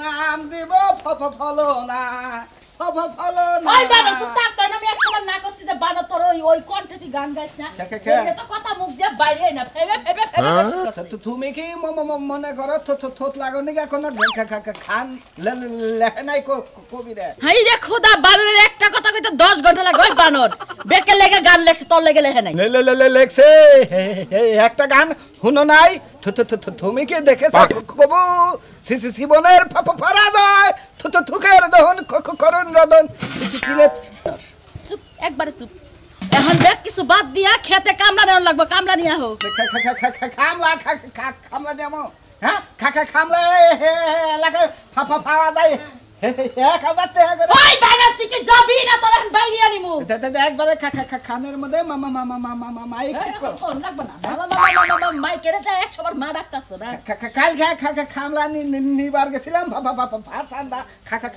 নাম দিব ফলো না ফলো না ওই বানর চুপ থাক তোর আমি একবার না করছি যে বানর তোর ওই কোয়ান্টিটি গান গাইছ না এটা তো কথা মুখ দিয়ে বাইরে না ফেবে তুমি কি মনে করো থোত লাগনি এখন খান লেখে নাই কবি রে হাই রে খোদা বানরের একটা কথা কইতে 10 ঘন্টা লাগে ওই বানর বেকে লেগে গান লেখছে তোর লেগে লেখে নাই লেখছে একটা গান শুনো নাই তুমি কি দেখেছ কবু জীবনের পরাজয় থুকের দহন করুন রদন চুপ একবারে চুপ এখন বেক কিছু বাদ দিয়া খেতে কামলা দেন লাগবে কামলা নিয়া হো খামলা দেমো হ্যাঁ খামলা লাগে ফাওয়া যায় 1000 টাকা করে ওই বানর তুই কি যাবি না তোর এখন বাইরে আনিমু একবারে খানের মধ্যে মাইক লাগবে না মাইক এর যা 100 বার মা ডাকতাছ না কাল খামলা নিবার গেছিলাম ফাসান্দা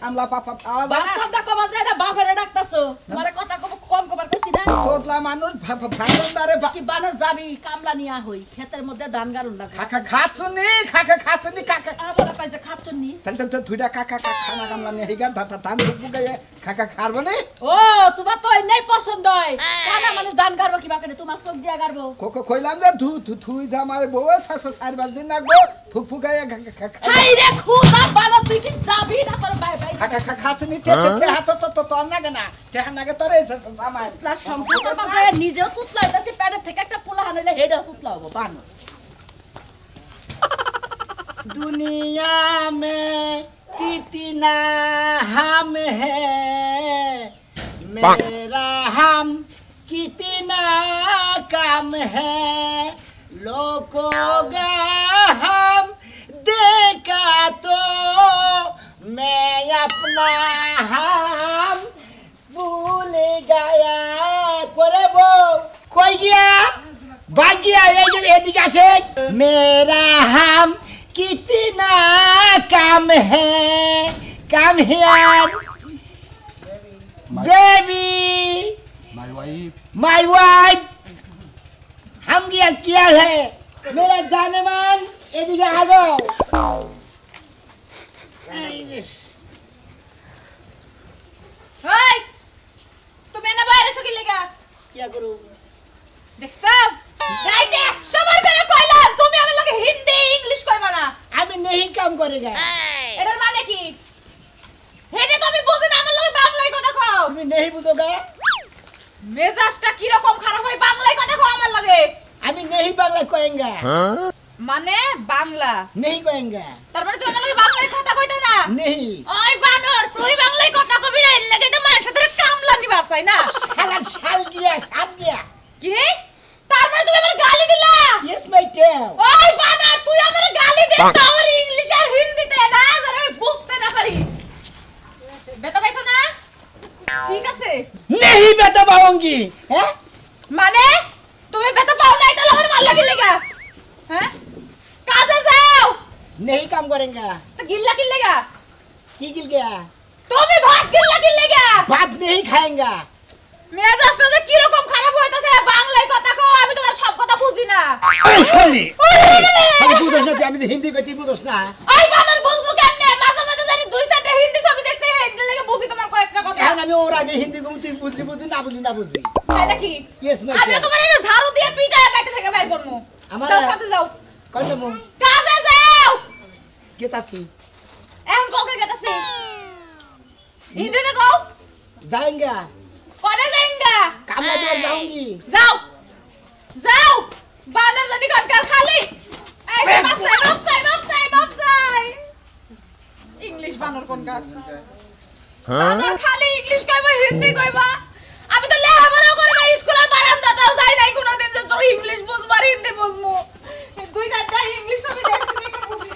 খামলা পাওয়া যায় বাসান্দা কবা যায় না বাপেরে ডাকতাছ তোমারে কথা কম কবার কইছি না তোতলা মানুষ ফাসান্দারে কি বানর যাবি কামলা নিয়া হই ক্ষেতের মধ্যে ধান গাড়ুন লাগবে খাচ্ছনি কাকা আবার কইছে খাচ্ছনি তাহলে দুইটা কাকা খানা কামলা নিয়ে হিগা ধান বুগায়ে খারবো না ও তোমার তো নাই পছন্দ হয় কানা মানুষ ধান গাড়বো কি বাকে তোমার চোখ দিয়া গাড়বো কইলাম যে থুই জামার বউ 4-5 দিন লাগবো ফুগায়ে হাই রে খুদা বানর তুই কি যাবি না তোর বাই খাচ্ছনি হাত তো নাগে না তেহা নাগে তোর জামাই প্লাস সংসার তো বাবা নিজেও তুতলা হইতাছে পেটের থেকে একটা পোলা হানাইলে হেডও তুতলা হবো বানর दुनिया में कितना हम है मेरा हम कितना कम है लोगों का हम देखा तो मैं अपना हम भूल गया करे वो कोई गया भाग गया ये दिखा मेरा हम कितना काम है come here baby my wife हम क्या है मेरा जाने मान एदिके आ जाओ हाय তুমি না বাইরে সকি লাগা क्या करूं দেখছো রাইট সবার করে কইলাম তুমি আমার লগে হিন্দি ইংলিশ কইবা না আমি नहीं काम करेगा এটার মানে কি হেডে তুমি বুঝি না আমার লগে বাংলায় কথা কও তুমি नहीं बुझोगा মেজাজটা কি রকম খারাপ হয় বাংলায় কথা কও আমার লগে আমি नहीं बांग्ला कहेंगे মানে বাংলা नहीं कहेंगे তারপরে তুই আমার লগে বাংলায় কথা কইতা না नहीं ওই বানর তুই বাংলায় কথা কবি না এর লাগি তো মায়ের সাথে কামলা নিবার চাই না साल गया কি তারপরে তুমি আমার গালি দিলা यस माय टेल ওই বানর তুই আমার গালি দিস না আমার ইংলিশ আর হিন্দিতে না যারা আমি বুঝতে না পারি বেটা পাইছো না ঠিক আছে नहीं बेटा पाऊंगी हैं মানে তুমি বেটা পাও নাই তাহলে আমার মাল লাগি লাগা হ্যাঁ কাজে যাও नहीं काम करेंगे তো গিল্লা কি লাগা की गिल गया তুমি ভাত গিল্লা কি লাগা भात नहीं खाएंगे মেজাজটা যে কি রকম খারাপ হইতাছে বাংলায় কথা কও আমি তোমার সব কথা বুঝি না সরি আমি বুঝছ না আমি হিন্দি কইতে বুঝছ না ওই বানর বুঝবো কেমনে মাঝে মাঝে জানি 2-4টা হিন্দি ছবি দেখছে এর লাগে বুঝি তোমার কয়েকটা কথা এখন আমি ওর আগে হিন্দি কইতে বুঝলি না বুঝলি তাই নাকি ইয়েস মাই আমি তোমার এই ঝাড়ু দিয়ে পিটায় বাইতে থেকে বাইর করব আমার যাও কাজে যাও কই দেবো কাজে যাও কেতাছি এখন কোকে গেতাছি হিন্দিতে কও जाएंगे কোনে যাইঙ্গা কামলা দিয়ে যাউঙ্গি যাও বানর জানি কাটকার খালি এই যে বাচ্চাই ইংলিশ বানর কোনকার বানর খালি ইংলিশ কইবা হিন্দি কইবা আমি তো লেখাপড়া করে না স্কুলের বারান্দাতেও যাই নাই কোনোদিন যে তোর ইংলিশ বুঝবো আর হিন্দি বুঝবো দুই চারটা ইংলিশ আমি দেখছি দেখে বুঝি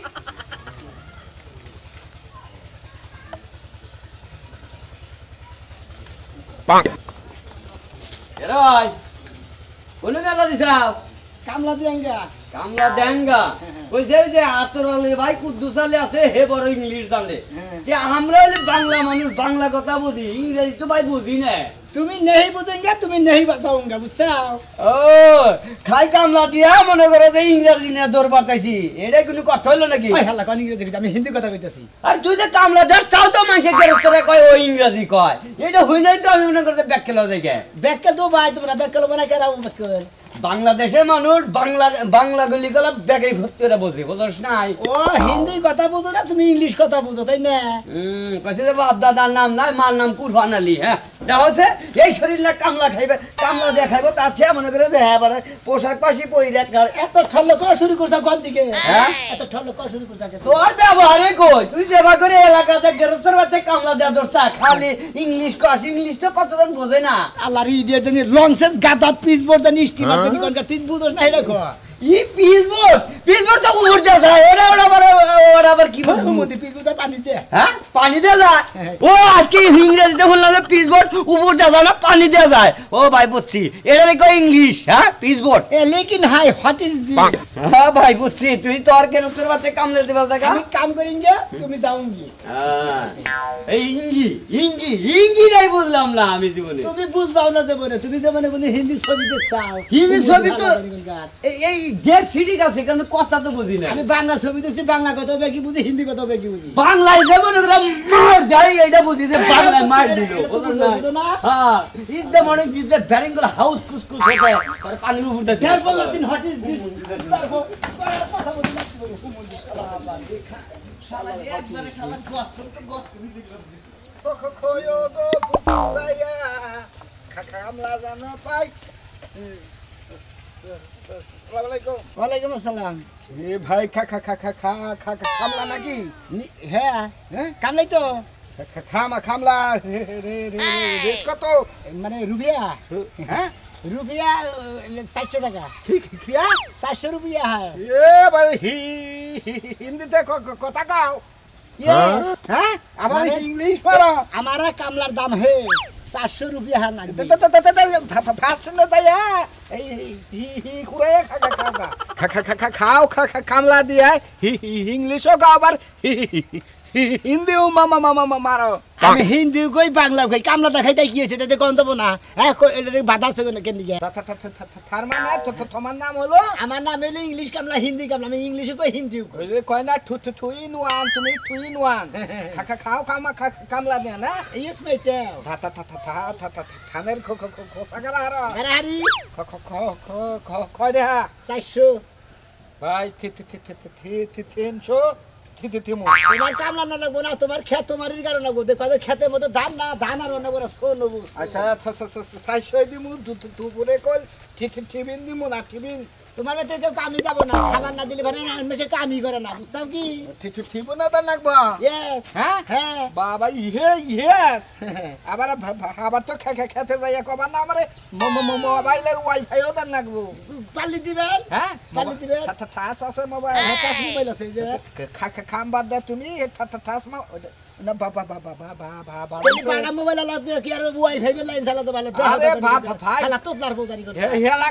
পাক এরাই কোনে মেলা দিছাও কামলা দিয়েঙ্গা কামলা দেঙ্গা কইছে যে আতরালের ভাই কুদ্দুসালে আছে হে বড় ইংলিশ জানে তে আমরা হলে বাংলা মানুষ বাংলা কথা বুঝি ইংরেজি তো ভাই বুঝি না তো তুমি नहीं बुझेंगे তুমি नहीं बताऊंगा বুঝছো ও খাই কামলা দিয়া মনে করে যে ইংরেজি নিয়ে দৌড় পাঠাইছি এটা কোনো কথা হইলো নাকি ওই হালা কোন ইংরেজি আমি হিন্দি কথা কইতাছি আর তুই যে কামলা দাস তাও তো মানুষের গেরস্তরে কয় ও ইংরেজি কয় এটা হই নাই তো আমি মনে করতে ব্যাককেল দেখে ব্যাককেল তো ভাই তোমরা ব্যাককেল বানা কেরা ব্যাককেল বাংলাদেশের মানুষ বাংলা গুলি গলা ব্যাগে ভর্তি করে বসে বুঝছ নাই ও হিন্দি কথা বুঝো না তুমি ইংলিশ কথা বুঝো তাই না কইছে যে বাপ দাদার নাম নাই মার নাম কুরবান আলী হ্যাঁ দেখছে এই শরীর না কামলা খাইবে কামলা দিয়ে খাইবো তাতে মনে করে যে হ্যাঁ বারে পোশাক পাশি পইরা এত ঠল্ল করা শুরু করছা কোন দিকে হ্যাঁ এত ঠল্ল করা শুরু করছা তোর ব্যবহারে কই তুই যেবা করে এলাকাতে গেরস্তর বাতে কামলা দেয়া দরছা খালি ইংলিশ কস ইংলিশ তো কতজন বোঝে না আল্লাহর ইডিয়েট জানি লং সেন্স গাদা পিস বোর্ড জানি স্টিমার তুমি কোনটা ঠিক বুঝছ না এটা কো ই পিসবোর্ড তো উড় যায় ওরা আবার কি বলবো মধ্যে পিস বোর্ড পানিতে হ্যাঁ পানি দেয়া যায় ও আজকে ইংরেজিতে বললাম যে পিসবোর্ড উপর দেয়া যায় না পানি দেয়া যায় ও ভাই বুঝছি এটারে কই ইংলিশ হ্যাঁ পিসবোর্ড এ লেকিন হাই হোয়াট ইজ দিস হ্যাঁ ভাই বুঝছি তুই তো আর কেন তোর বাতে কাম দিতে পারছ না আমি কাম করেंगे তুমি যাওঙ্গি এই ইংগি নাই বুঝলাম না আমি জীবনে তুমি বুঝবাও না জীবনে তুমি জীবনে কোন হিন্দি ছবি দেখছাও হিন্দি ছবি তো এই দেখ সিডি আছে কিন্তু কথা তো বুঝি না আমি বাংলা ছবি দেখছি বাংলা কথা বেশি বুঝি হিন্দি কথা বেশি বুঝি বাংলায় যেমন মার যাই এইটা বুঝি যে বাংলায় মার দিল বুঝো না হ্যাঁ is the morning is the ভেরিঙ্গল হাউস কুসকুস হতে আর পানির উপর দে তারপর দিন হোয়াট ইজ দিস তারপর কথা বলি না শালা একবারে শালা গোস তো গোস করে দিলাম তো খোয়ো গো বুঝায়া কামলা জানো পাই আসসালামু আলাইকুম ওয়ালাইকুম আসসালাম এ ভাই কামলা নাকি হ্যাঁ হ্যাঁ কামলাই তো কামলা রে কত মানে রুপিয়া হ্যাঁ রুপিয়া 700 টাকা কিয়া 700 রুপিয়া এ ভাই হিন্দিতে কথা কও यस হ্যাঁ আবার ইংলিশ পড়ো আমারা কামলার দাম হে 700 রুপিয়া লাগবে ফাস্ট না যায়া এই কুরায় খাও কামলা দিয়া ইংলিশও গাও আবার হিন্দিও মারো আমি হিন্দি কই বাংলা কই কামলা দেখাই তাই কি হইছে তাতে কোন দেব না হ্যাঁ এটা বাধা আছে কেন দিকে তার মানে তোমার নাম হলো আমার নাম হলো ইংলিশ কামলা হিন্দি কামলা আমি ইংলিশে কই হিন্দিও কই কই না টু ইন ওয়ান তুমি টু ইন ওয়ান খাও কামলা না না ইয়েস মেটে থানের খোসাগারা আরে আরে কয় রে 400 ভাই 300 তোমার কামলা না লাগবো না তোমার ক্ষেত তোমারই কারণ লাগবো দেখো ক্ষেতের মধ্যে ধান আর অন্য করে শো নেবো আচ্ছা 600 দিমু দুপুরে কল টিফিন দিমু না টিফিন তোমার বাড়িতে কেউ কামই যাবো না খাবার না দিলে ভালো না মেশে কামই করে না বুঝছো কি টিফিন না তো লাগবো ইয়েস হ্যাঁ হ্যাঁ বাবা ইয়েস আবার তো খেতে যাইয়া কবার না আমারে মোবাইলের ওয়াইফাইও দান লাগবো পাল্লি দিবেন হ্যাঁ পাল্লি দিবেন টাচ আছে মোবাইল টাচ মোবাইল আছে যে খাম বাদ দে তুমি টাচ না বাবা তুমি বাড়া মোবাইল আলা দিয়ে কি আর ওয়াইফাই এর লাইন চালাতে পারলে আরে ভাই খালা তো লার বোজারি করে হেলা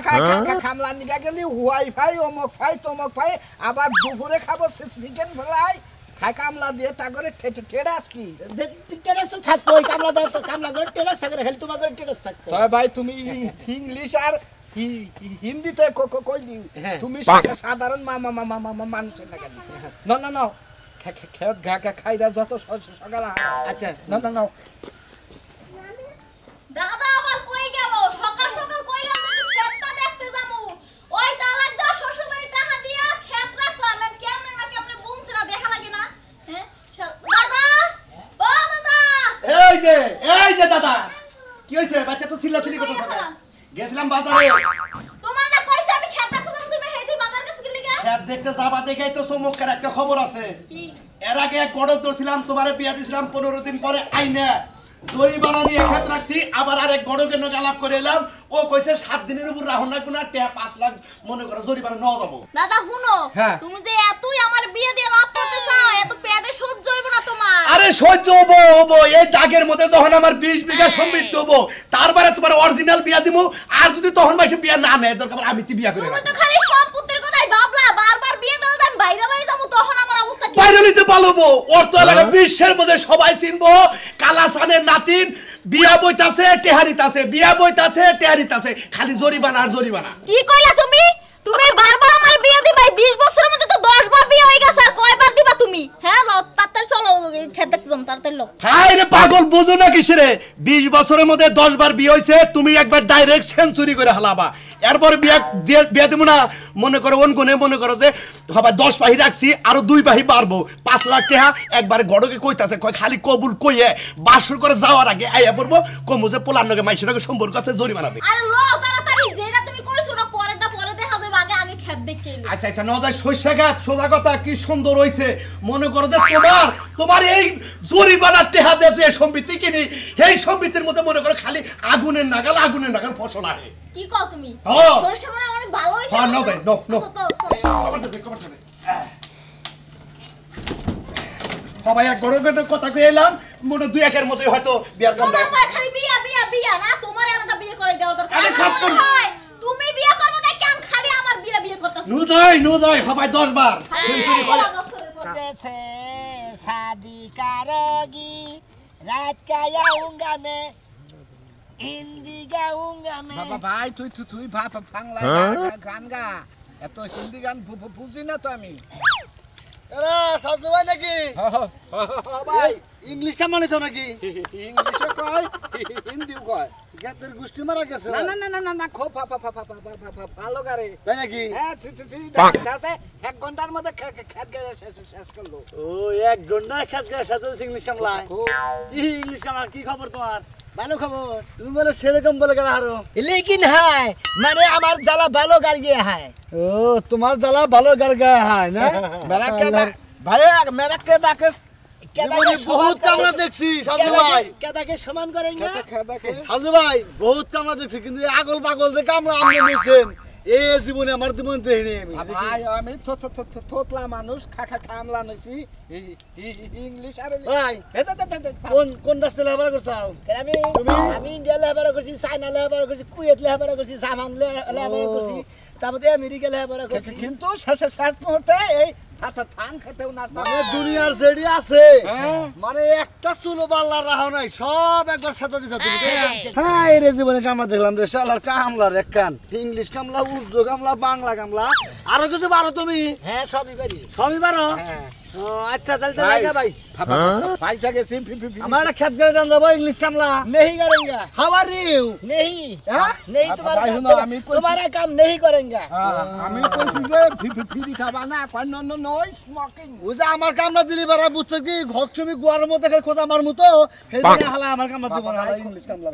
খামলা নিগা গেলি ওয়াইফাই অমক ফাই তমক ফাই আবার দুপুরে খাবো চিকেন ফ্রাই খাই কামলা দিয়ে তা করে টেডাস কি টেডাস তো থাকতো ওই কামলা দাও তো কামলা করে টেডাস থাকে খালি তোমার করে টেডাস থাকতো তবে ভাই তুমি ইংলিশ আর হিন্দিতে কই দিও তুমি সাধারণ মানুষ না না খেত খাইরা যত সকাল আচ্ছা না দাদা আবার কই গেল সকাল কই গেল খেতটা দেখতে যামু ওই তালাক দা শ্বশুর বাড়ি টাকা দিয়া খেত রাখলাম এম কেমনে বুনছরা দেখা লাগে না হ্যাঁ দাদা ও দাদা এই যে দাদা কি হইছে বাচ্চা তো চিল্লাচিল্লি করতেছ গেছিলাম বাজারে তোমার না কইছে আমি খেত দেখতে যাম তুমি হেইতে বাজার কাছে গেলি গা খেত দেখতে যাবা দেখাই তো চমৎকার একটা খবর আছে কি এর আগে এক গড়ক ধরছিলাম তোমারে বিয়া দিছিলাম 15 দিন পরে আইনা জরিমানা নিয়ে খেত রাখছি আবার আরেক গড়কের নগে আলাপ করে এলাম ও কইছে 7 দিনের উপর রাহুল না কোনা টিয়া 5 লাখ মনে করো জরিমানা নাও যাব দাদা শুনো তুমি যে এতই আমার বিয়ে দিয়ে লাভ করতে চাও এত পেটে সহ্য হইব না তোমার আরে সহ্য হবো এই দাগের মধ্যে যখন আমার 20 বিঘা সম্পত্তি হবো তারপরে তোমার অরিজিনাল বিয়া দিমু আর যদি তখন মাসে বিয়া না নেয় দরকার আমি কি বিয়া করে তুমি তো খালি সম্পত্তির কথাই ভাবলা বারবার বিয়ে দিলে আমি বাইরে লই যাবো তখন আমার অবস্থা কি বাইরে লইতে পারবো ওর তো এলাকা বিশ্বের মধ্যে সবাই চিনবো কালাসানের নাতিন বিয়া বইতাছে টেহারিতাছে বিয়া বইতাছে টেহারিতাছে খালি জরিমানা আর জরিমানা কি কইলা তুমি তুমি বারবার আমার বিয়ে দিবা 20 বছরের মধ্যে তো 10 বার বিয়ে হয়ে গেছে আর কয়বার দিবা তুমি হ্যাঁ তাড়াতাড়ি চলো খেতে একদম তাড়াতাড়ি লোক হায় রে পাগল বুঝো না কিসেরে 20 বছরের মধ্যে 10 বার বিয়ে হইছে তুমি একবার ডাইরেক্ট সেঞ্চুরি করে হালাবা এরপর বিয়া দেব না মনে করো অনগুনে মনে করো যে হবে 10 পাহি রাখছি আর 2 পাহি বাড়বো 5 লাখ টাকা একবার গড়কে কইতাছে কয় খালি কবুল কইয়ে বাসর করে যাওয়ার আগে আইয়া পড়বো কমু যে পোলার লগে মাইশের লগে সম্পর্ক আছে জরিমানা দে আরে লো তাড়াতাড়ি যেটা তুমি কইছো না পরেরটা পরে দেখা যাবে আগে খেত দেখে আচ্ছা আচ্ছা নজায় সইষা গাছ সোজা কথা কি সুন্দর হইছে মনে করো যে তোমার এই জরিমানার টাকা দিয়ে যে সম্পত্তি কিনি এই সম্পত্তির মধ্যে মনে করো খালি আগুনের নাগাল ফসল আহে কি কও তুমি সরষে মানে অনেক ভালো হইছে হ্যাঁ নো যাই নো কভার দে সবাই এক গড়ে কথা কই এলাম মনে দুই একের মধ্যে হয়তো বিয়ার কাম না তোমার খালি বিয়া না তোমার একটা বিয়ে করে দেওয়া দরকার আরে খাচ্ছুন তুমি বিয়ে করবে না কেন খালি আমার বিয়ে করতেছ নো যাই সবাই 10 বার সেঞ্চুরি করে जैसे शादी करोगी रात का आऊंगा मैं हिंदी गाऊंगा मैं বাবা ভাই তুই বাংলা গান গা এত হিন্দি গান বুঝি না তো আমি এরা সাজু ভাই নাকি ভাই ইংলিশটা মানে তো নাকি ইংলিশে কয় হিন্দিও কয় গাতের গোষ্ঠী মারা গেছে না খুব ভালো গারে তাই নাকি হ্যাঁ আছে 1 ঘন্টার মধ্যে খেত গেছে শেষ করলো ও 1 ঘন্টা খেত গেছে সাথে ইংলিশ কামলা ইংলিশ কামলা কি খবর তোমার ভালো খবর তুমি বলে সেরকম বলে গেল হারো लेकिन है माने আমার জ্বালা ভালো গাল গিয়া है ও তোমার জ্বালা ভালো গার গয়া হয় না মেরা কে ভাই মেরা কে ডাকে बहुत कामला देखছি সাধু ভাই কেদাকে সমান করেনগে সাধু ভাই বহুত কামলা দেখছি কিন্তু আগল পাগল যে কামলা আমরা নিছেন এই জীবনে আমার জীবন দেখিনি আমি ভাই আমি থতলা মানুষ কামলা নইছি ইংলিশ আর ভাই কোন রাষ্ট্রে লেবার করছাও আমি ইন্ডিয়া লেবার করছি চায়না লেবার করছি কুয়েত লেবার করছি জামান লেবার করছি তারপরে আমেরিকা লেবার করছি কিন্তু শেষ মুহূর্তে এই থান খেতেও না মানে দুনিয়ার যেডি আছে মানে একটা চুলো বাল্লার রাহা নাই সব একবার সাথে দিছা তুমি হ্যাঁ এই রে জীবনে কামলা দেখলাম রে শালার কামলার এক কান ইংলিশ কামলা উর্দু কামলা বাংলা কামলা আরো কিছু পারো তুমি হ্যাঁ সবই পারো আচ্ছা চলতে লাগা ভাই পয়সা গেছি আমার একটা খেত করে দান যাবো ইংলিশ কামলা नहीं करेंगे हाउ आर यू नहीं नहीं तुम्हारा काम नहीं करेंगे আমি কইছি যে ফিরি খাবা না কই নো স্মোকিং ও যে আমার কামলা দিলি বারা বুঝছো কি ঘকছমি গুয়ার মতো করে খোঁজা আমার মতো হেদিনে হালা আমার কামলা দিব না ইংলিশ কামলা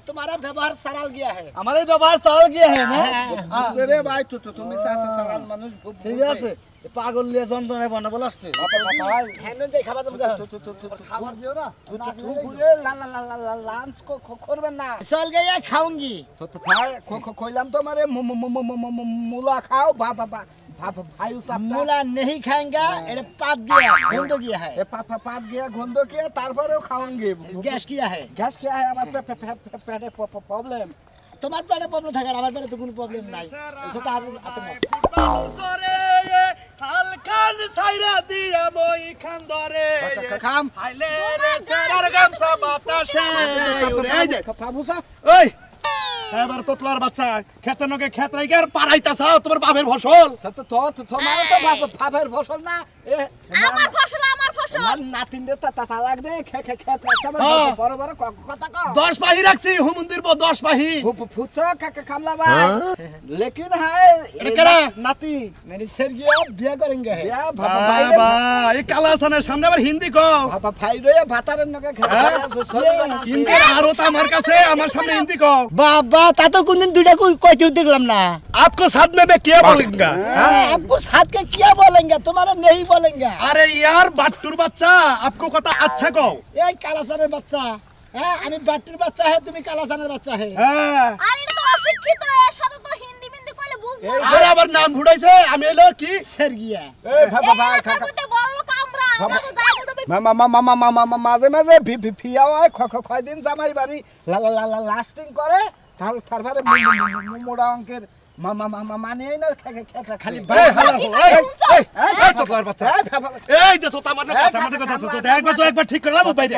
तुम्हारा व्यवहार सरल गया है हमारा व्यवहार सरल गया है ना রে ভাই তুমি সারাল মানুষ ঠিক আছে পাগল লিয়ে যন্ত্রণা বানাবো লাস্টে ভাই হ্যাঁ যাই খাবার দাও খাবার দিও না তুই ঘুরে লাঞ্চ করবেন না चल गया खाऊंगी তো ভাই কইলাম তোমারে মুলা খাও ভাই मूला नहीं खाएंगा ये पात गया गंद गया है পাত গিয়া গন্ধ গিয়া তারপরেও খাওয়াঙ্গে गैस किया है গ্যাস কে হয় আমার পেটে প্রবলেম তোমার পেটে প্রবলেম থাকে আমার পেটে তো কোনো প্রবলেম নাই এসে তো সরে হালকান ছাইরা দিয়া মই খান্দরে খাম আইলে রে সারার গামছা বাতাসে এই যে বাবুসা ওই এবার তোতলার বাচ্চা খেতে নকে খেত রাইকে আর পারাইতাছ তোমার বাপের ফসল তোমার তো বাপের ফসল না আমার ফসল নাতিনদের তা লাগবে খেত রাখতে বড় বড় কথা কও 10 পাহি রাখছি হুমন্দির 10 পাহি ফুচো কামলা ভাই लेकिन है কেরা नाती मेरी सरगिया बिया करेंगे है या বাবা এই কালাসানের সামনে আবার হিন্দি কও ভাই রে ভাতারের নকে হিন্দি আরো তো আমার কাছে আমার সামনে হিন্দি কও बाबा ता तो कुछ दिन दुटा कोई कोई देखलाम ना आपको साथ में मैं क्या बोलूंगा आपको साथ के क्या बोलेंगे तुम्हारा नहीं बोलेंगे अरे यार बाट्टुर बच्चा आपको कथा अच्छा कहो ये कालासाনের বাচ্চা হ্যাঁ আমি বাট্টির বাচ্চা है তুমি কালাসানের বাচ্চা है হ্যাঁ আরে এটা তো অশিক্ষিত এর সাথে তো হিন্দি মিন্দি কইলে বুঝবো আরে আবার নাম ভুড়াইছে আমি এলো কি सरगिया এই ভাই কাকুতে বড় লোক আমরা তো যাইতে তো মাঝে মাঝে ফিয়াও হয় কয়দিন জামাই বাড়ি লাস্টিং করে তারপরে মোড়া অঙ্কের মানে না খালি এই হালা এই তো তোর বাচ্চা এই যে তোতা মানে কথা আমাদের কথা তো একবার ঠিক করে নাও বাইরে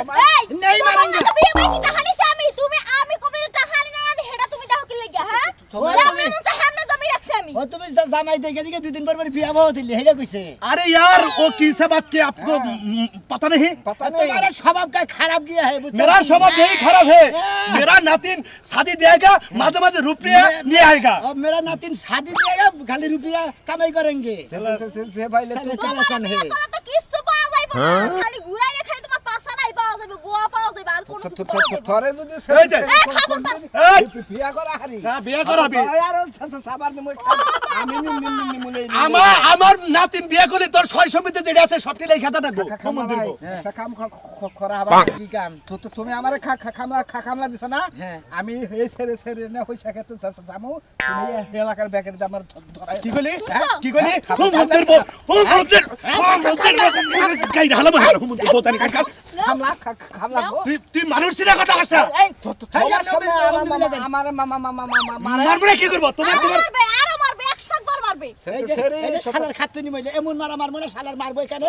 নেই মারেঙ্গে তো বিয়ে ভাই কি টাহানিছে আমি কবে টাহানি না হেডা তুমি দাও কি লাগা হ্যাঁ আমি মন তো সামনে জমি রাখছি আমি ও তুমি জামাই দেখে দিকে 2 दिन पर बिया हो दिली हेडा कइसे अरे यार वो किस बात के आपको पता नहीं तुम्हारा स्वभाव का खराब किया है मेरा स्वभाव नहीं खराब है मेरा नातिन शादी देगा माঝে माঝे रुपया नहीं आएगा अब मेरा नातिन शादी देगा खाली रुपया कमाई करेंगे से भाई ले तू कालासन है তো কিছু পাওয়া যাইবো না খালি ঘুরাইলে খালি তোমার পাছা নাই পাওয়া যাবে গোয়া পাওয়া যাবে আর কোন কিছু পাওয়া যাবে থরে যদি এই যে এই বিয়া করা হারি না বিয়ে করাবি আর সাবার নিমই আমি নিমুলে আমার নাতিন বিয়ে করলে তোর 600 মিতে যেটা আছে সবটি লেখা থাকবো কমন দিব কাম করা হবে কি কাম তো তুমি আমারে খামলা দিছ না আমি এই ছেড়ে না হইছে খেতে জামু তুমি এলাকার ব্যাকের আমার ধরাই কি কইলি কি কইলি ও মন্দির কাই হালাম মন্দির বোতানি কাকা খামলা তুই মানুষের কথা কইছ এই তো আমার মারবো কি করব তোমার মারবে আরো মারবে 100 বার মারবে এই যে শালার খাতুনি মইলে এমন মারবো না শালার মারবো এখানে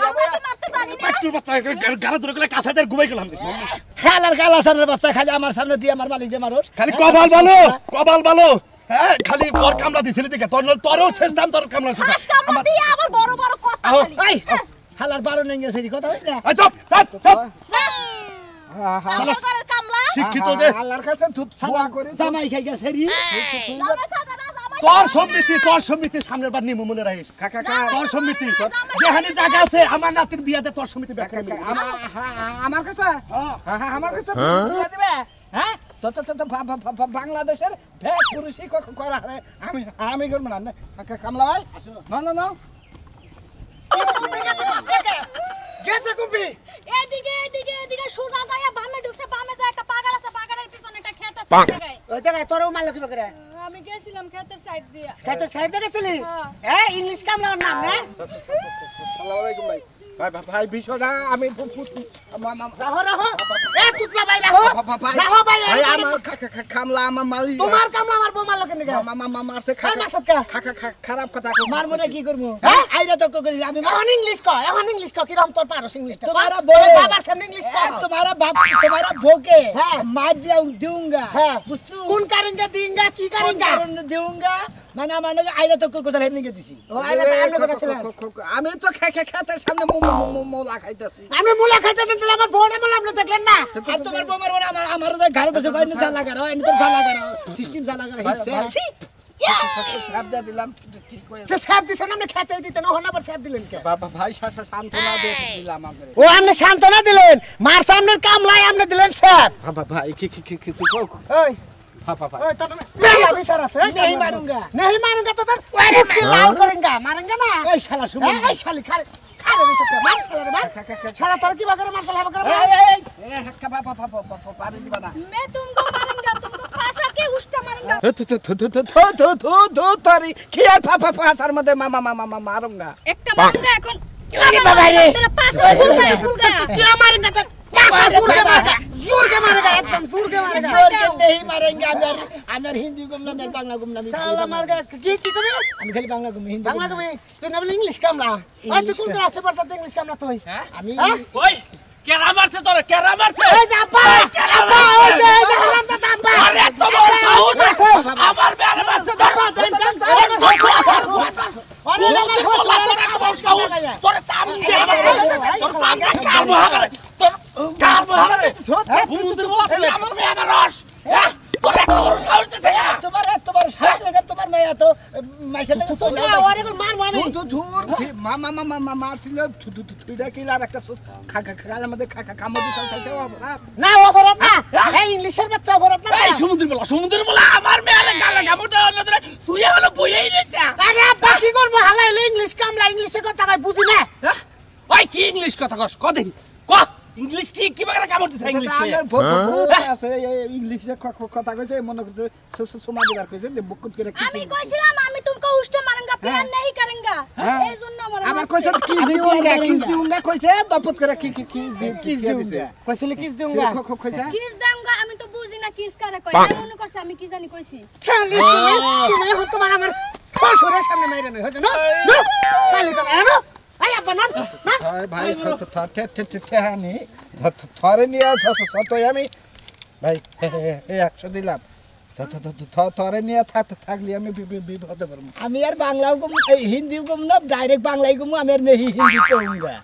আমরা কি মারতে পারি না একটু বাচ্চা গালা ধরে গেলে কাছাদের ঘুমাই গেলাম শালার কালাসানের বাচ্চা খালি আমার সামনে দিয়ে আমার মালিক যে মানুষ খালি কপাল ভালো হ্যাঁ খালি ওর কামলা দিছিলি দেখে তোরও শেষ দাম তোর কামলা শেষ ফাঁস কামড় দিয়ে আবার বড় বড় কথা বলি এই শালার 12 নেঙ্গে সেরি কথা হই না চুপ আমার ঘরের কামলা শিক্ষিত যে আল্লাহর কাছে দোয়া করি জামাই খাই গেছে রি জামাই খাগা না জামাই তোর সমিতি সামনের বার নিমু মনে রাখিস কাকা তোর সমিতি যেখানে জায়গা আছে আমার নাতির বিয়াতে তোর সমিতি ব্যাখ্যা আমার কাছে আমার কাছে বিয়া দিবে হ্যাঁ তো বাংলাদেশের ভেক পুরুষই করা হয় আমি করব না কামলা ভাই না গেছে কুপি এদিকে সোজা যায় বামে ঢুকছে বামে যায় একটা পাগাড় আছে পাগাড়ের পিছনে একটা ক্ষেত আছে ওই জায়গায় ওই জায়গায় তোরও মাল কি করে আমি গেছিলাম ক্ষেতের সাইড দিয়ে খেতে সাইড গেছিলি হ্যাঁ। ইংলিশ কামলার নাম না আসসালামু আলাইকুম ভাই ভাই বিষয়টা আমি রাহো এ তুতলা ভাই রাহো ভাই ভাই আমার কামলা আমার মালিক তোমার কামলা আমার বউ মাল কেন মারছে খারাপ কথা মার মনে কি করব হ্যাঁ আইরা তো করি আমি এখন ইংলিশ ক কি রকম তোর পারস ইংলিশটা तुम्हारा बाबा सामने इंग्लिश का तुम्हारा भोग के मार दूंगा बुझছো কোন কারেঙ্গা দেঙ্গা কি কারেঙ্গা দেঙ্গা মানে আইরা তো কথা হেডনিকে দিছি ও আইরা তো আমনে কথা ছিল আমি তো খেতের সামনে মোলা খাইতাছি আমি মোলা খাইতাছি তাহলে আমার বউনে মোলা আপনি দেখলেন না আর তোমার বউ মারবো না আমার যে ঘরে বসে কইনি জ্বালা করো এনি তো জ্বালা করো সিস্টেম জ্বালা করো হিসে সাপ দিয়ে দিলাম ঠিক করে তো সাপ দিছেন আপনি খেতে দিতেন না হনা পর সাপ দিলেন কে বাবা ভাই সান্তনা দিলাম আমরা ও আপনি সান্তনা দিলেন মার সামনের কামলাই আপনি দিলেন সাপ বাবা ভাই কিছু কোক ওই पापा ओए तो मेरा विचार है नहीं मारूंगा तो के लाल करेंगे मारेंगे ना ओए शाला सुन ओए शाली खा रे तो मार शाला रे मार शाला तर की बकर मार शाला बकर ए हक्का पापा पारे दी बना मैं तुमको मारूंगा तुमको फांसा के उष्टा मारूंगा तो तारी किया पापा फांसार मधे मामा मारूंगा একটা মারুंगा এখন अरे बाबा रे तेरा पास फूल गया क्या मारेंगे तो जोर के मारेगा एकदम जोर के नहीं मारेंगे আমার হিন্দি গুমনা মের বাংলা গুমনা শালা মারগা কি কবে আমি খালি বাংলা গুম হিন্দি বাংলা গুম তুই না বলি ইংলিশ কামলা আর তুই কোন ক্লাসে পড়ছ ইংলিশ কামলা তুই আমি ওই কেরা মারছে তোরে কেরা মারছে এই জাপা কেরা ওই যে হালাম তো দাম্বা আরে তো বড় সাউন্ড আমার বেরে মারছে আরে তোরে সামনে তোর সামনে কাল মহাকারে তোর কাল মহাকারে হুমুদের বলা তুই আমার মেয়ে রস তোর এত বড় সাউন্ড দিতে তোমার সাথে দেখে তোমার মেয়ে তো মাইসা থেকে চলে যাও আরে মার মারি ধুর মামা মারছিল তুইটা কি আর একটা খালের মধ্যে কামড় দিতে চাইতে অপরাধ না অপরাধ না এই ইংলিশের বাচ্চা অপরাধ না এই সমুদ্র বলা আমার মেয়ে গালে কামড়টা হলো তুই হলো বইই নিছ আরে আব্বা কি করব হালাইলে ইংলিশ কামলা ইংলিশে কথা কই বুঝি না ওই কি ইংলিশ কথা কস ক দেখি ক ইংলিশ ঠিক কি বাগরা কামড় দিছ ইংলিশ আছে ইংলিশে কথা কইছে মনে করছে সমাজ বার কইছে বুকুত করে আমি কইছিলাম আমি तुमको उष्टा मारूंगा प्यार नहीं करूंगा এই জন্য আমার কইছে কি দিউঙ্গা কইছে দপত করে কি দিছে কইছিলে কিস দিউঙ্গা কইছে কিস दूंगा আমি তো বুঝি না কিস করে কই মনে করছে আমি কি জানি কইছি শালি তুমি এখন তোমার আমার শ্বশুরের সামনে মাইরা নই হচ্ছে না শালি করে না আই আব্বা না ভাই ঠেহানি থরে নিয়ে সতই আমি ভাই 100 দিলাম থরে নিয়ে থাকলি আমি বিপদে পড়ব আমি আর বাংলাও কম হিন্দিও কম না ডাইরেক্ট বাংলাই কম আমি আর হিন্দি কমগা